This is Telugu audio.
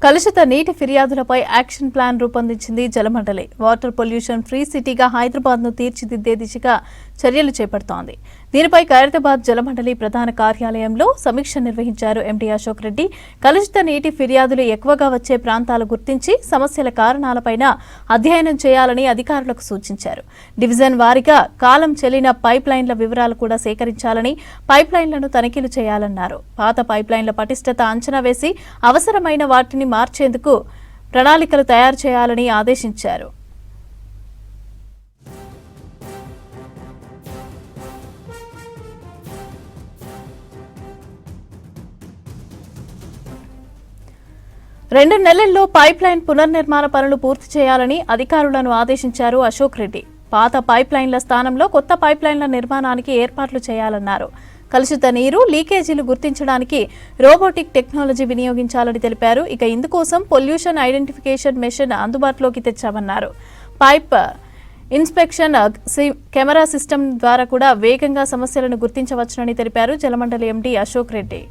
కలుషిత నీటి ఫిర్యాదులపై యాక్షన్ ప్లాన్ రూపొందించింది జలమండలి. వాటర్ పొల్యూషన్ ఫ్రీ సిటీగా హైదరాబాద్ ను తీర్చిదిద్దే దిశగా చర్యలు చేపడుతోంది. దీనిపై ఖైరతాబాద్ జలమండలి ప్రధాన కార్యాలయంలో సమీక్ష నిర్వహించారు ఎండీ అశోక్ రెడ్డి. కలుషిత నీటి ఫిర్యాదులు ఎక్కువగా వచ్చే ప్రాంతాలు గుర్తించి సమస్యల కారణాలపైన అధ్యయనం చేయాలని అధికారులకు సూచించారు. డివిజన్ వారీగా కాలం చెల్లిన పైప్ లైన్ల వివరాలు కూడా సేకరించాలని, పైప్ లైన్లను తనిఖీలు చేయాలన్నారు. పాత పైప్ లైన్ల పటిష్టత అంచనా వేసి అవసరమైన వాటిని మార్చేందుకు ప్రణాళికలు తయారు చేయాలని ఆదేశించారు. రెండు నెలల్లో పైప్ లైన్ పునర్నిర్మాణ పనులు పూర్తి చేయాలని అధికారులను ఆదేశించారు అశోక్ రెడ్డి. పాత పైప్ లైన్ల స్థానంలో కొత్త పైప్ లైన్ల నిర్మాణానికి ఏర్పాట్లు చేయాలన్నారు. కలుషిత నీరు లీకేజీలు గుర్తించడానికి రోబోటిక్ టెక్నాలజీ వినియోగించాలని తెలిపారు. ఇక ఇందుకోసం పొల్యూషన్ ఐడెంటిఫికేషన్ మెషిన్ అందుబాటులోకి తెచ్చామన్నారు. పైప్ ఇన్స్పెక్షన్ కెమెరా సిస్టమ్ ద్వారా కూడా వేగంగా సమస్యలను గుర్తించవచ్చునని తెలిపారు జలమండలి ఎండీ అశోక్ రెడ్డి.